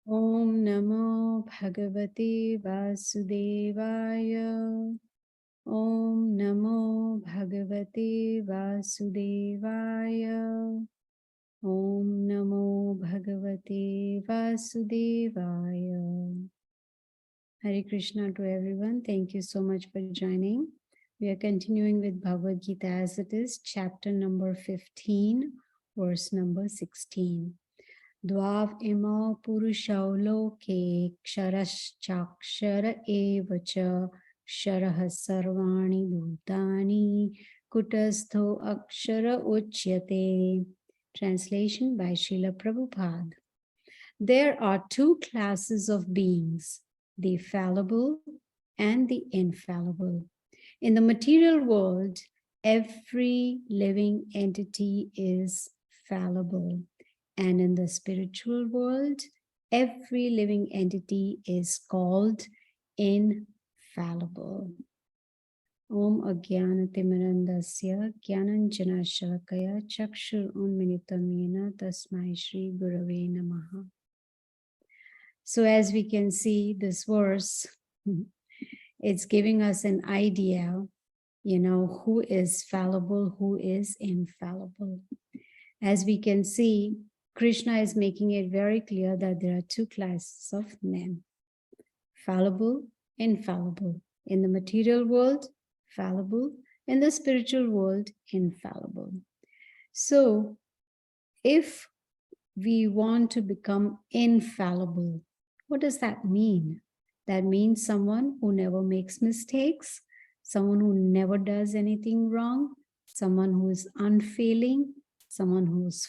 Om Namo Bhagavate Vasudevaya. Om Namo Bhagavate Vasudevaya. Om Namo Bhagavate Vasudevaya. Hare Krishna to everyone. Thank you so much for joining. We are continuing with Bhagavad Gita as it is, chapter number 15, verse number 16. Dvav ima purushau loke ksharashchakshara eva cha ksharah sarvani bhutani kutastho akshara uchyate. Translation by Srila Prabhupada. There are two classes of beings, the fallible and the infallible. In the material world, every living entity is fallible. And in the spiritual world, every living entity is called infallible. Om Agyana Timirandasya Gyananjana Shalakaya Chakshur Unminitam Yena Tasmai Shri Gurave Namaha. So as we can see, this verse, it's giving us an idea, who is fallible, who is infallible. As we can see, Krishna is making it very clear that there are two classes of men, fallible, infallible. In the material world, fallible. In the spiritual world, infallible. So if we want to become infallible, what does that mean? That means someone who never makes mistakes, someone who never does anything wrong, someone who is unfailing, someone who is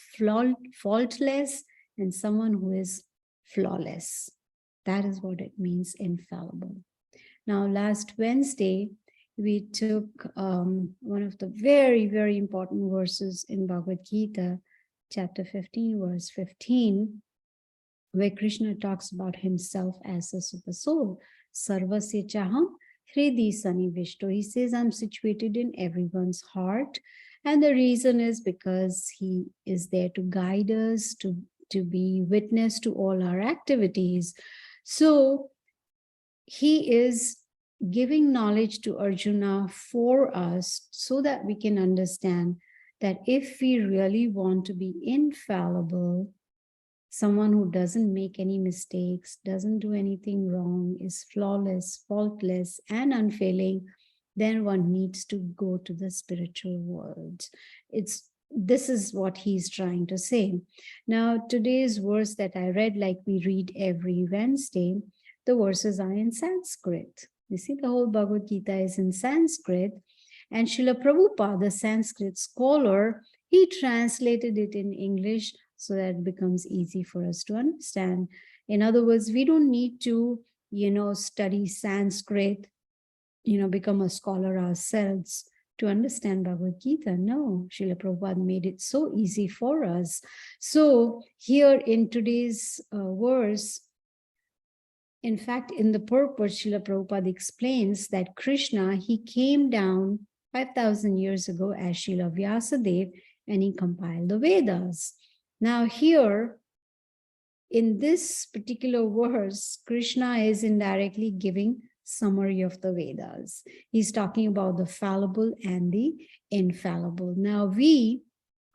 faultless, and someone who is flawless. That is what it means, infallible. Now, last Wednesday, we took one of the very, very important verses in Bhagavad Gita, chapter 15, verse 15, where Krishna talks about himself as a super soul. Sarvasya chaham hridi sanivishto. He says, I'm situated in everyone's heart. And the reason is because he is there to guide us, to be witness to all our activities. So he is giving knowledge to Arjuna for us so that we can understand that if we really want to be infallible, someone who doesn't make any mistakes, doesn't do anything wrong, is flawless, faultless, and unfailing, then one needs to go to the spiritual world. This is what he's trying to say. Now, today's verse that I read, like we read every Wednesday, the verses are in Sanskrit. You see, the whole Bhagavad Gita is in Sanskrit. And Srila Prabhupada, the Sanskrit scholar, he translated it in English so that it becomes easy for us to understand. In other words, we don't need to, study Sanskrit, become a scholar ourselves to understand Bhagavad Gita. No, Srila Prabhupada made it so easy for us. So here in today's verse, in fact, in the purport, Srila Prabhupada explains that Krishna, he came down 5,000 years ago as Srila Vyasadeva, and he compiled the Vedas. Now here, in this particular verse, Krishna is indirectly giving summary of the Vedas. He's talking about the fallible and the infallible. Now we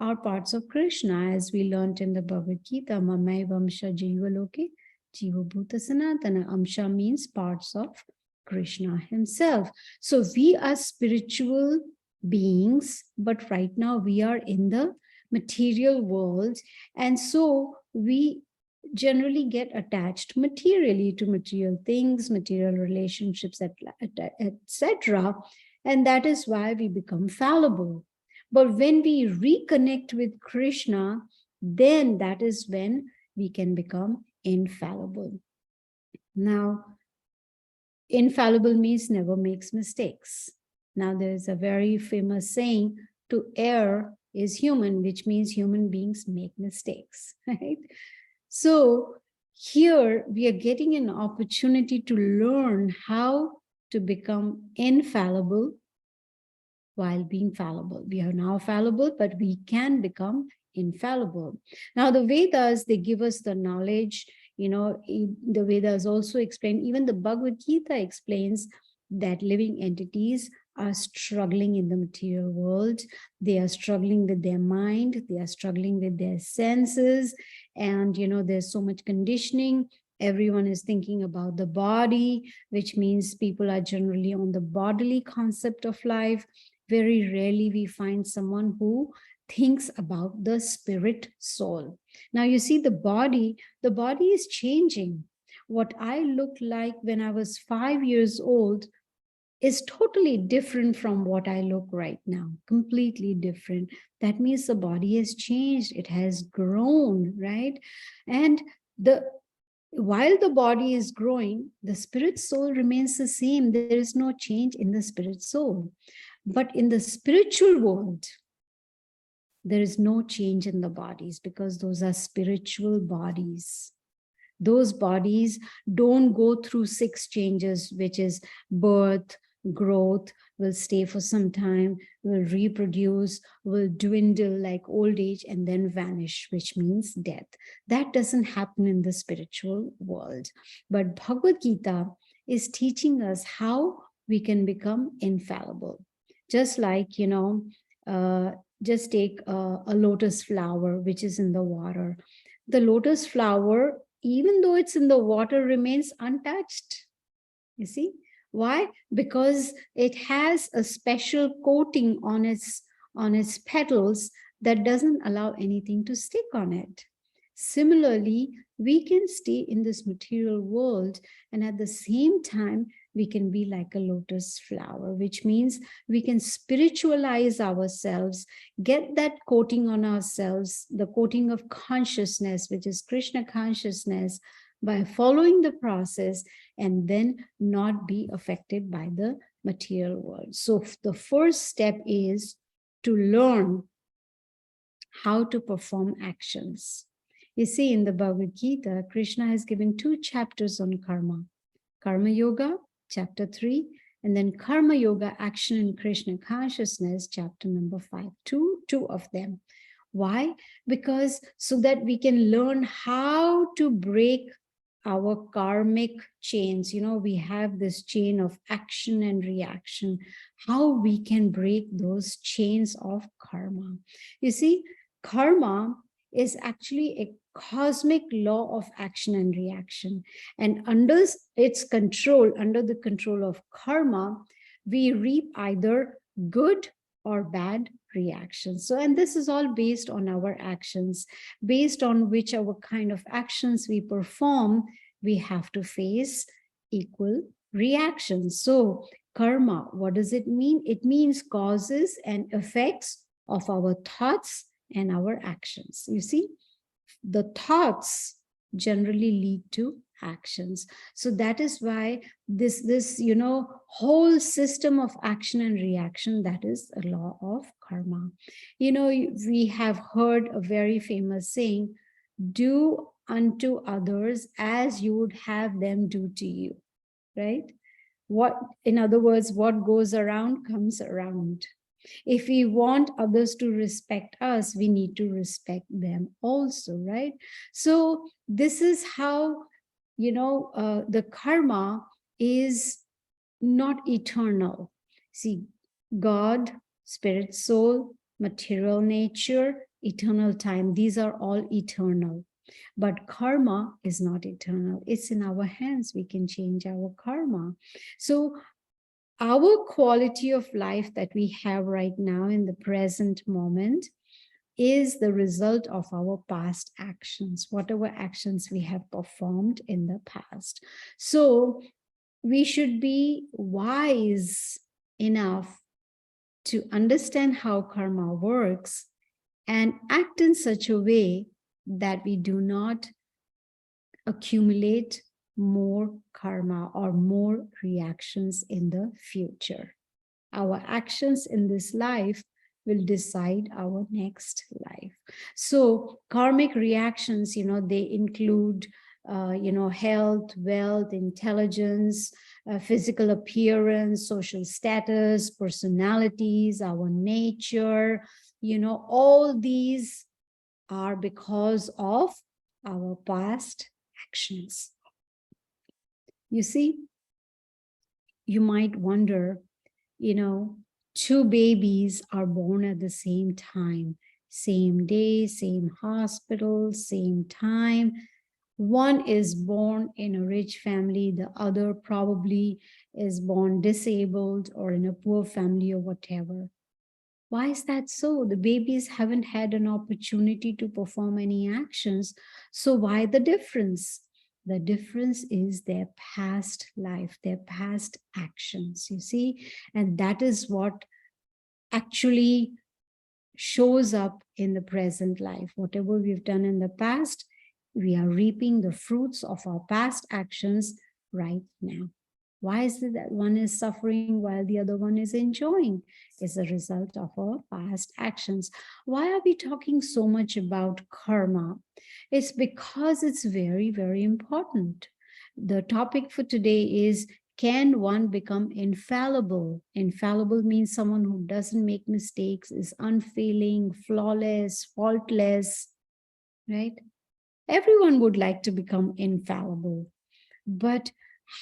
are parts of Krishna, as we learned in the Bhagavad Gita, Mamai Vamsha Jiva Loke, Jiva Bhuta Sanatana. Amsha means parts of Krishna himself. So we are spiritual beings, but right now we are in the material world. And so we generally get attached materially to material things, material relationships, etc. And that is why we become fallible. But when we reconnect with Krishna, then that is when we can become infallible. Now, infallible means never makes mistakes. Now, there is a very famous saying, to err is human, which means human beings make mistakes, right? So here we are getting an opportunity to learn how to become infallible while being fallible. We are now fallible, but we can become infallible. Now the Vedas, they give us the knowledge, The Vedas also explain, even the Bhagavad Gita explains that living entities are struggling in the material world. They are struggling with their mind, they are struggling with their senses, and there's so much conditioning. Everyone is thinking about the body, which means people are generally on the bodily concept of life. Very rarely we find someone who thinks about the spirit soul. Now you see, the body is changing. What I looked like when I was 5 years old is totally different from what I look right now, completely different. That means the body has changed, it has grown, right? And while the body is growing, the spirit soul remains the same. There is no change in the spirit soul. But in the spiritual world, there is no change in the bodies, because those are spiritual bodies. Those bodies don't go through 6 changes, which is birth, growth, will stay for some time, will reproduce, will dwindle like old age, and then vanish, which means death. That doesn't happen in the spiritual world. But Bhagavad Gita is teaching us how we can become infallible. Just like, just take a lotus flower, which is in the water. The lotus flower, even though it's in the water, remains untouched. You see? Why? Because it has a special coating on its petals that doesn't allow anything to stick on it. Similarly, we can stay in this material world, and at the same time, we can be like a lotus flower, which means we can spiritualize ourselves, get that coating on ourselves, the coating of consciousness, which is Krishna consciousness, by following the process, and then not be affected by the material world. So the first step is to learn how to perform actions. You see, in the Bhagavad Gita, Krishna has given 2 chapters on karma. Karma Yoga, chapter 3, and then Karma Yoga, Action in Krishna Consciousness, chapter number 5, two of them. Why? Because so that we can learn how to break our karmic chains. We have this chain of action and reaction, how we can break those chains of karma. You see, karma is actually a cosmic law of action and reaction. And under its control, under the control of karma, we reap either good or bad reactions. So, and this is all based on our actions, based on whichever kind of actions we perform, we have to face equal reactions. So, karma, what does it mean? It means causes and effects of our thoughts and our actions. You see, the thoughts generally lead to actions. So that is why this whole system of action and reaction, that is a law of karma. We have heard a very famous saying, do unto others as you would have them do to you, right? In other words, what goes around comes around. If we want others to respect us, we need to respect them also, right? So this is how, the karma is not eternal. See, God, spirit, soul, material nature, eternal time, these are all eternal. But karma is not eternal. It's in our hands. We can change our karma. So our quality of life that we have right now in the present moment is the result of our past actions, whatever actions we have performed in the past. So we should be wise enough to understand how karma works and act in such a way that we do not accumulate more karma or more reactions in the future. Our actions in this life will decide our next life. So karmic reactions, they include, health, wealth, intelligence, physical appearance, social status, personalities, our nature, all these are because of our past actions. You see, you might wonder, two babies are born at the same time, same day, same hospital, same time. One is born in a rich family, the other probably is born disabled or in a poor family or whatever. Why is that so? The babies haven't had an opportunity to perform any actions. So why the difference? The difference is their past life, their past actions, you see? And that is what actually shows up in the present life. Whatever we've done in the past, we are reaping the fruits of our past actions right now. Why is it that one is suffering while the other one is enjoying? It's a result of our past actions. Why are we talking so much about karma? It's because it's very, very important. The topic for today is, can one become infallible? Infallible means someone who doesn't make mistakes, is unfailing, flawless, faultless, right? Everyone would like to become infallible. But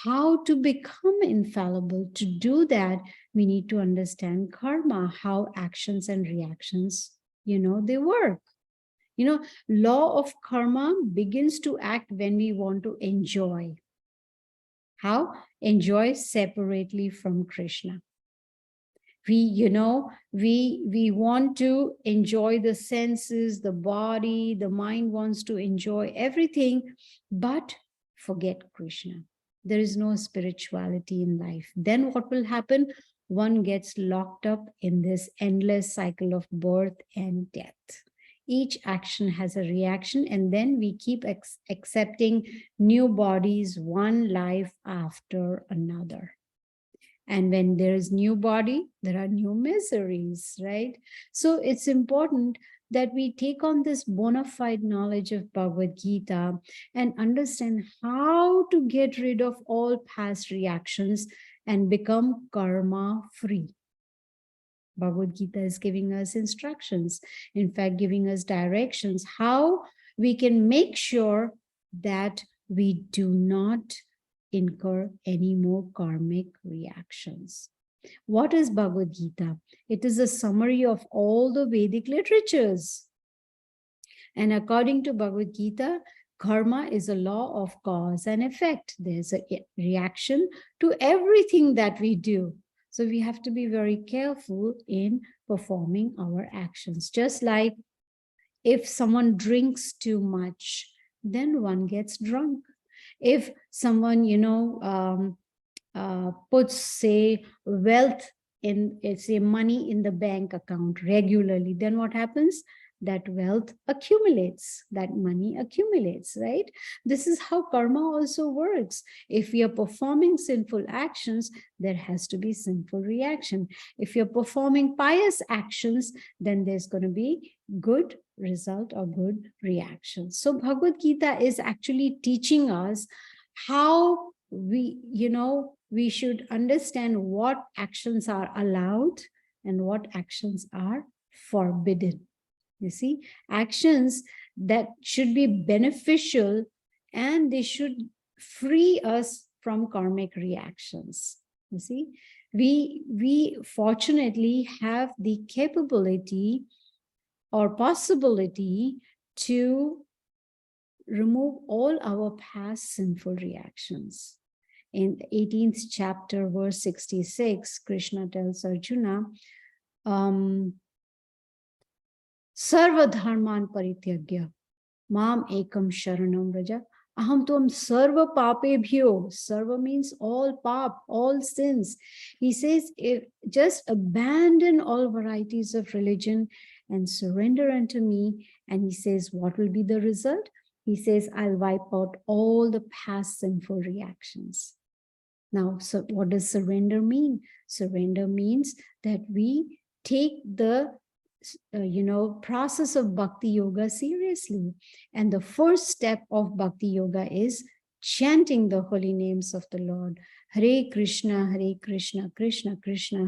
how to become infallible? To do that, we need to understand karma, how actions and reactions, they work. Law of karma begins to act when we want to enjoy. How? Enjoy separately from Krishna. We want to enjoy the senses, the body, the mind wants to enjoy everything, but forget Krishna. There is no spirituality in life. Then what will happen? One gets locked up in this endless cycle of birth and death. Each action has a reaction, and then we keep accepting new bodies, one life after another. And when there is new body, there are new miseries, right? So it's important that we take on this bona fide knowledge of Bhagavad Gita and understand how to get rid of all past reactions and become karma free. Bhagavad Gita is giving us instructions, in fact, giving us directions, how we can make sure that we do not incur any more karmic reactions. What is Bhagavad Gita? It is a summary of all the Vedic literatures. And according to Bhagavad Gita, karma is a law of cause and effect. There's a reaction to everything that we do. So we have to be very careful in performing our actions. Just like if someone drinks too much, then one gets drunk. If someone, puts, say, wealth in, say, money in the bank account regularly, then what happens? That wealth accumulates, that money accumulates, right? This is how karma also works. If we are performing sinful actions, there has to be sinful reaction. If you're performing pious actions, then there's going to be good result or good reaction. So Bhagavad Gita is actually teaching us how we should understand what actions are allowed and what actions are forbidden. You see, actions that should be beneficial and they should free us from karmic reactions. You see, we fortunately have the capability or possibility to remove all our past sinful reactions. In the 18th chapter, verse 66, Krishna tells Arjuna, Sarva dharman parityagya mam ekam sharanam vraja aham tuam sarva papebhyo. Sarva means all pap, all sins. He says, if just abandon all varieties of religion and surrender unto me. And he says, what will be the result? He says, I'll wipe out all the past sinful reactions. Now, so what does surrender mean? Surrender means that we take the process of bhakti yoga seriously. And the first step of bhakti yoga is chanting the holy names of the Lord. Hare Krishna, Krishna Krishna,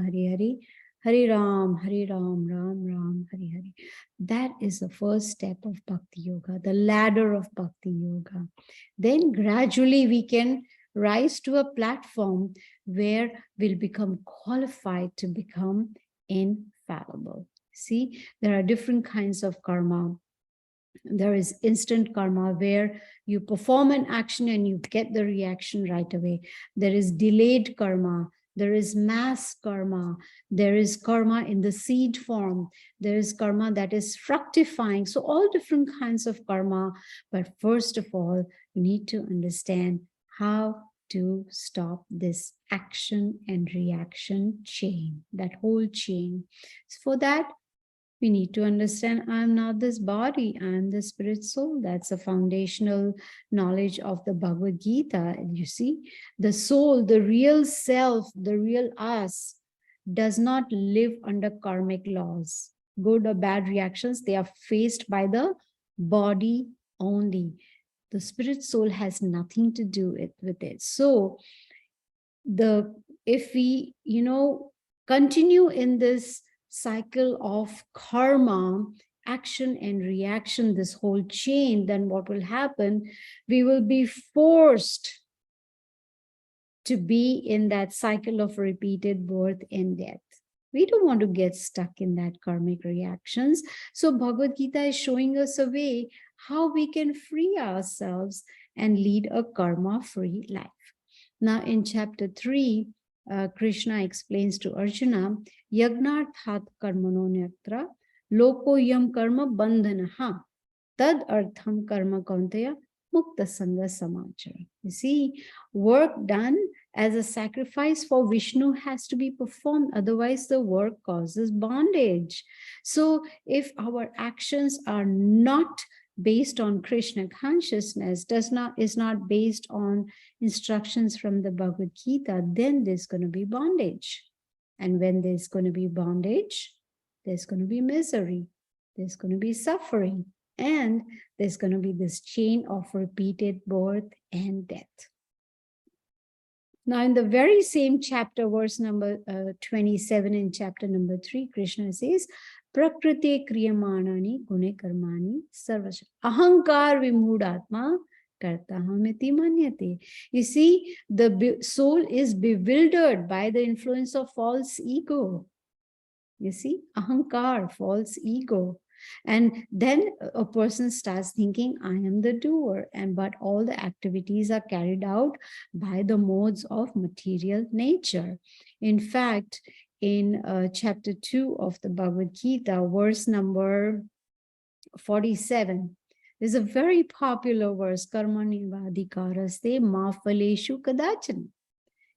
Hare Hare, Hari Ram, Ram Ram, Hari Hari. That is the first step of Bhakti Yoga, the ladder of Bhakti Yoga. Then gradually we can rise to a platform where we'll become qualified to become infallible. See, there are different kinds of karma. There is instant karma where you perform an action and you get the reaction right away. There is delayed karma. There is mass karma. There is karma in the seed form. There is karma that is fructifying. So all different kinds of karma. But first of all, you need to understand how to stop this action and reaction chain, that whole chain. So for that, we need to understand I'm not this body, I'm the spirit soul. That's a foundational knowledge of the Bhagavad Gita. And you see, the soul, the real self, the real us does not live under karmic laws. Good or bad reactions, they are faced by the body only. The spirit soul has nothing to do with it. So if we, continue in this cycle of karma, action and reaction, this whole chain, then what will happen? We will be forced to be in that cycle of repeated birth and death. We don't want to get stuck in that karmic reactions. So Bhagavad Gita is showing us a way how we can free ourselves and lead a karma-free life. Now in chapter 3, Krishna explains to Arjuna, Yagnarthat karmano nyatra loko yam karma bandhanaha tad artham karma kauntaya mukta sanga samachara. You see, work done as a sacrifice for Vishnu has to be performed, otherwise the work causes bondage. So if our actions are not based on Krishna consciousness, is not based on instructions from the Bhagavad Gita, then there's going to be bondage. And when there's going to be bondage, there's going to be misery, there's going to be suffering, and there's going to be this chain of repeated birth and death. Now, in the very same chapter, verse number 27 in chapter number 3, Krishna says, Prakriti kriyamanani gune karmani sarvasha ahankar vimhudatma kartahamiti manyate. You see, the soul is bewildered by the influence of false ego. You see, ahankar, false ego. And then a person starts thinking, I am the doer, but all the activities are carried out by the modes of material nature. In fact, in chapter 2 of the Bhagavad Gita, verse number 47, there's a very popular verse, Karmani vadikaraste ma phaleshu kadachana.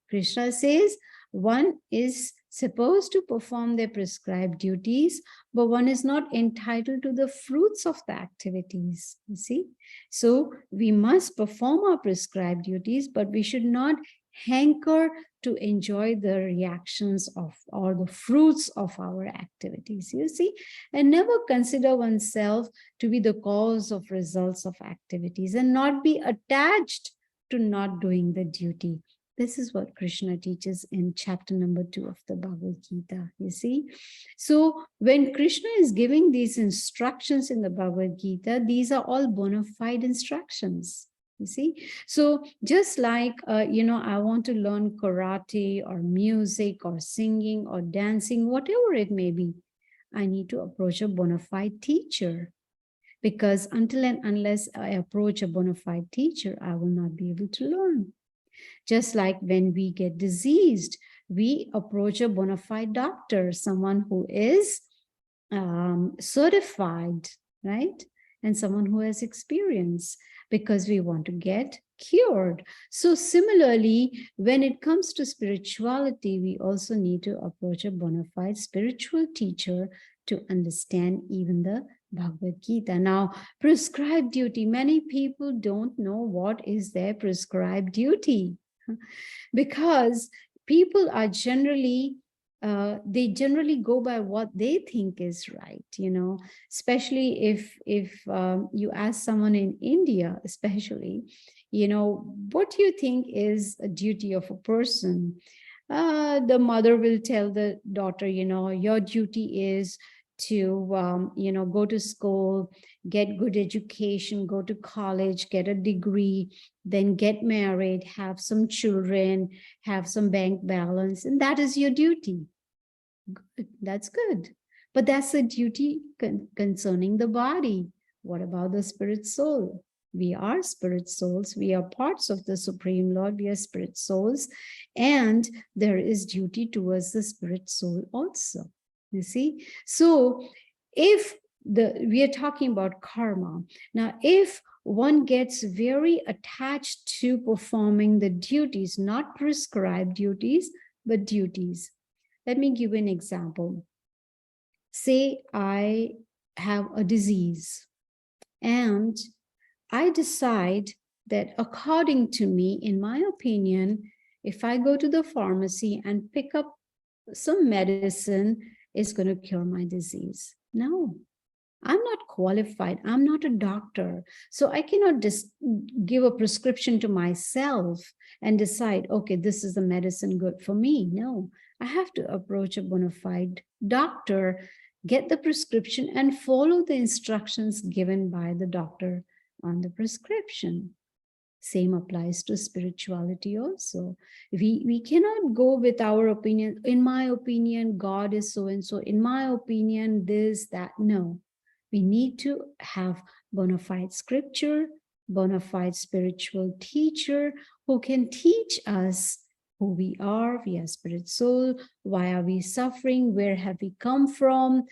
Krishna says, one is supposed to perform their prescribed duties, but one is not entitled to the fruits of the activities. You see? So we must perform our prescribed duties, but we should not hanker to enjoy the reactions of or the fruits of our activities. You see? And never consider oneself to be the cause of results of activities and not be attached to not doing the duty. This is what Krishna teaches in chapter number 2 of the Bhagavad Gita, you see. So when Krishna is giving these instructions in the Bhagavad Gita, these are all bona fide instructions, you see. So just like, I want to learn karate or music or singing or dancing, whatever it may be, I need to approach a bona fide teacher. Because until and unless I approach a bona fide teacher, I will not be able to learn. Just like when we get diseased, we approach a bona fide doctor, someone who is certified, right? And someone who has experience, because we want to get cured. So similarly, when it comes to spirituality, we also need to approach a bona fide spiritual teacher to understand even the Bhagavad Gita. Now, prescribed duty, many people don't know what is their prescribed duty. Because people are generally, they generally go by what they think is right, especially if you ask someone in India, especially, what do you think is a duty of a person? The mother will tell the daughter, your duty is to, go to school, get good education, go to college, get a degree, then get married, have some children, have some bank balance, and that is your duty. Good. That's good. But that's a duty concerning the body. What about the spirit soul? We are spirit souls. We are parts of the Supreme Lord. We are spirit souls. And there is duty towards the spirit soul also. You see? So if we are talking about karma. Now, if one gets very attached to performing the duties, not prescribed duties, but duties. Let me give you an example. Say I have a disease and I decide that according to me, in my opinion, if I go to the pharmacy and pick up some medicine, it's going to cure my disease. No, I'm not qualified. I'm not a doctor. So I cannot just give a prescription to myself and decide, okay, this is the medicine good for me. No, I have to approach a bona fide doctor, get the prescription, and follow the instructions given by the doctor on the prescription. Same applies to spirituality also. We cannot go with our opinion. In my opinion, God is so and so. In my opinion, this, that. No. We need to have bona fide scripture, bona fide spiritual teacher who can teach us who we are spirit soul, why are we suffering, where have we come from,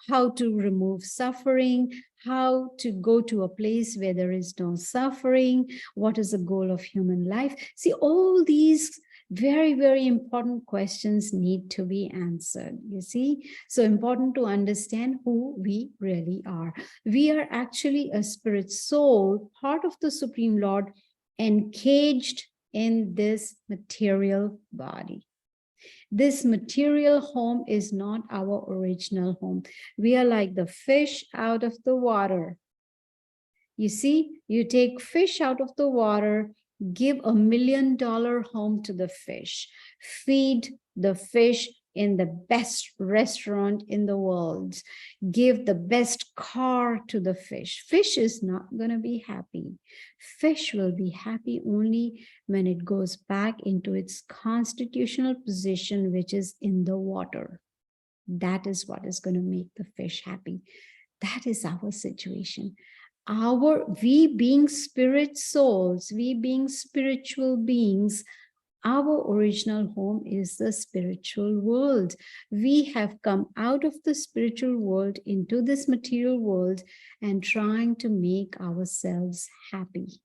how to remove suffering, how to go to a place where there is no suffering, what is the goal of human life. See, all these very, very important questions need to be answered, you see. So important to understand who we really are. We are actually a spirit soul, part of the Supreme Lord, encaged in this material body. This material home is not our original home. We are like the fish out of the water. You see, you take fish out of the water, give $1 million home to the fish, feed the fish in the best restaurant in the world, give the best car to the fish. Fish is not going to be happy. Fish will be happy only when it goes back into its constitutional position, which is in the water. That is what is going to make the fish happy. That is our situation. We being spirit souls, we being spiritual beings, our original home is the spiritual world. We have come out of the spiritual world into this material world and trying to make ourselves happy.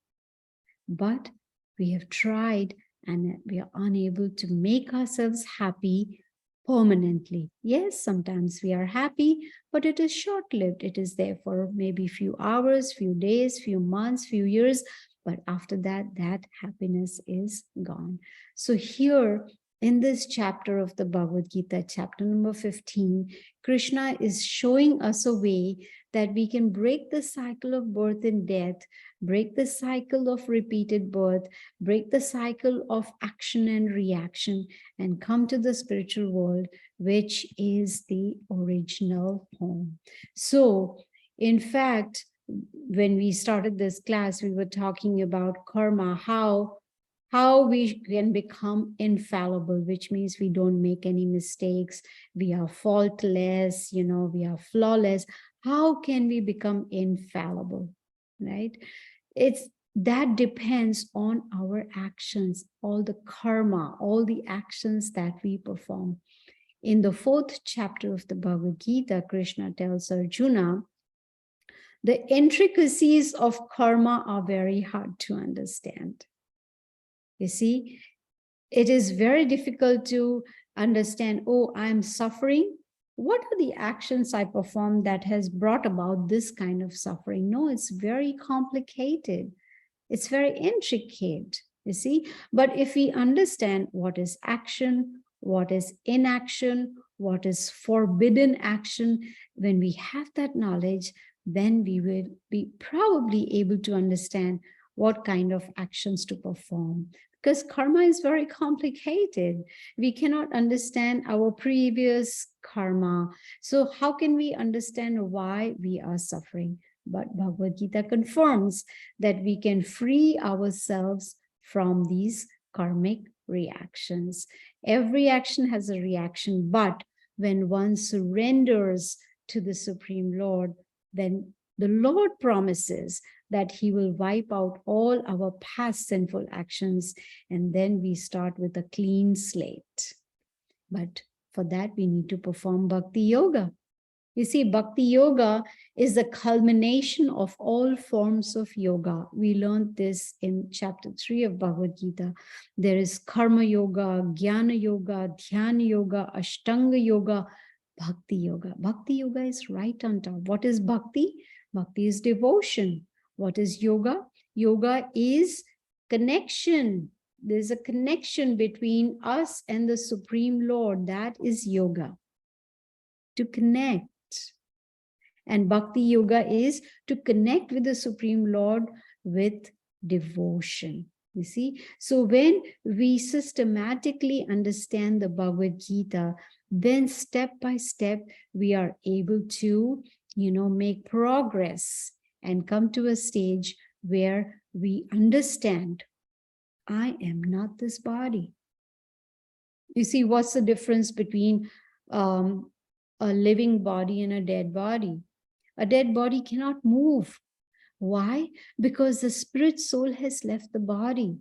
But we have tried and we are unable to make ourselves happy permanently. Yes, sometimes we are happy, but it is short-lived. It is there for maybe few hours, few days, few months, few years, but after that, that happiness is gone. So here in this chapter of the Bhagavad Gita, chapter number 15, Krishna is showing us a way that we can break the cycle of birth and death, break the cycle of repeated birth, break the cycle of action and reaction, and come to the spiritual world, which is the original home. So, in fact, when we started this class, we were talking about karma, how we can become infallible, which means we don't make any mistakes, we are faultless, we are flawless. How can we become infallible, right? That depends on our actions, all the karma, all the actions that we perform. In the 4th chapter of the Bhagavad Gita, Krishna tells Arjuna, the intricacies of karma are very hard to understand. You see, it is very difficult to understand, oh, I'm suffering. What are the actions I perform that has brought about this kind of suffering? No, it's very complicated. It's very intricate, you see. But if we understand what is action, what is inaction, what is forbidden action, when we have that knowledge, then we will be probably able to understand what kind of actions to perform. because karma is very complicated. We cannot understand our previous karma. So how can we understand why we are suffering? But Bhagavad Gita confirms that we can free ourselves from these karmic reactions. Every action has a reaction, but when one surrenders to the Supreme Lord, then the Lord promises that he will wipe out all our past sinful actions, and then we start with a clean slate. But for that, we need to perform Bhakti Yoga. You see, Bhakti Yoga is the culmination of all forms of yoga. We learned this in chapter 3 of Bhagavad Gita. There is Karma Yoga, Jnana Yoga, Dhyana Yoga, Ashtanga Yoga, Bhakti Yoga. Bhakti Yoga is right on top. What is Bhakti? Bhakti is devotion. What is yoga? Yoga is connection. There's a connection between us and the Supreme Lord. That is yoga. To connect. And Bhakti Yoga is to connect with the Supreme Lord with devotion. You see? So when we systematically understand the Bhagavad Gita, then step by step, we are able to, make progress and come to a stage where we understand, I am not this body. You see, what's the difference between a living body and a dead body? A dead body cannot move. Why? Because the spirit soul has left the body.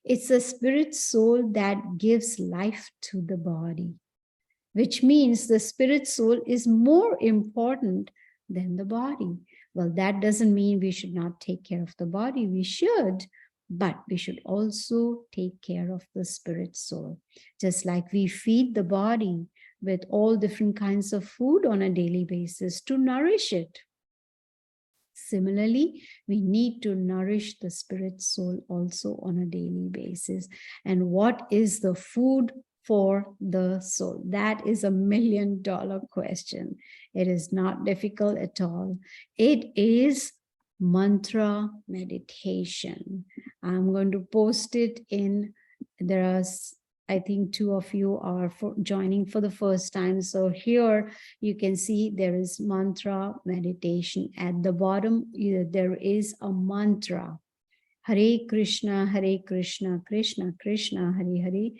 It's the spirit soul that gives life to the body, which means the spirit soul is more important than the body. Well, that doesn't mean we should not take care of the body. We should, but we should also take care of the spirit soul. Just like we feed the body with all different kinds of food on a daily basis to nourish it. Similarly, we need to nourish the spirit soul also on a daily basis. And what is the food for the soul? That is $1 million question. It is not difficult at all. It is mantra meditation. I'm going to post it in, there are, I think 2 of you are joining for the first time. So here you can see there is mantra meditation. At the bottom, there is a mantra. Hare Krishna, Krishna Krishna, Hare Hare.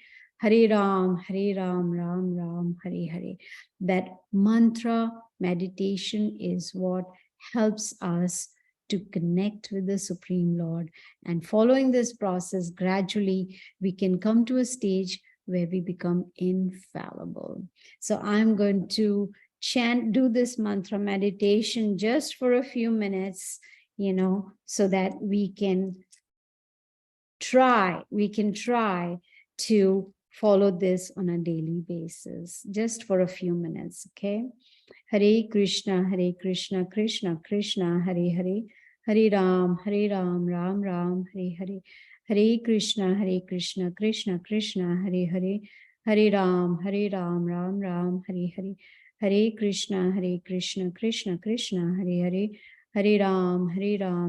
Hare Ram, Ram Ram, Hare Hare. That mantra meditation is what helps us to connect with the Supreme Lord. And following this process, gradually, we can come to a stage where we become infallible. So I'm going to do this mantra meditation just for a few minutes, so that we can try to follow this on a daily basis, just for a few minutes, okay? Hare Krishna, Krishna Krishna, Hare Hare. Hare Ram, Ram Ram, Hare Hare. Hare Krishna, Krishna Krishna, Hare Hare. Hare Ram, Ram Ram, Hare Hare. Hare Krishna, Krishna Krishna, Hare Hare. Hare Ram,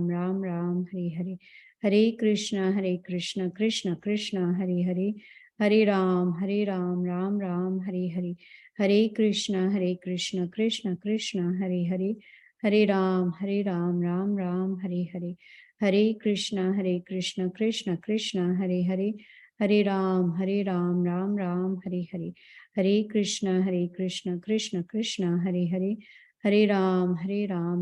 Ram Ram, Hare Hare. Hare Krishna, Krishna Krishna, Hare Hare. Hare Ram, Ram Ram, Hare Hare. Hare Krishna, Krishna Krishna, Hare Hare. Hare Ram, Ram Ram, Hare Hare. Hare Krishna, Krishna Krishna, Hare Hare. Hare Ram, Ram Ram, Hare Hare. Hare Krishna, Krishna Krishna, Hare Hare. Hare Ram,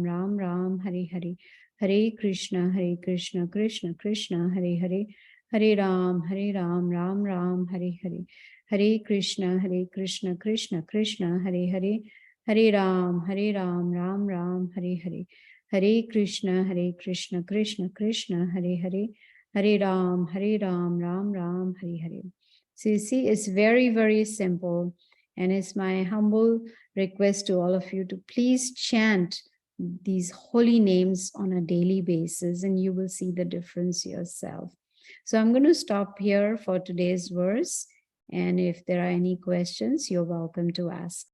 Ram Ram, Hare Hare. Hare Krishna, Krishna Krishna, Hare Hare. Hare Ram, Ram Ram, Hare Hare. Hare Krishna, Krishna Krishna, Hare Hare. Hare Ram, Ram Ram, Hare Hare. Hare Krishna, Krishna Krishna, Hare Hare. Hare Ram, Ram Ram, Hare Hare. So you see, it's very, very simple. And it's my humble request to all of you to please chant these holy names on a daily basis, and you will see the difference yourself. So I'm going to stop here for today's verse. And if there are any questions, you're welcome to ask.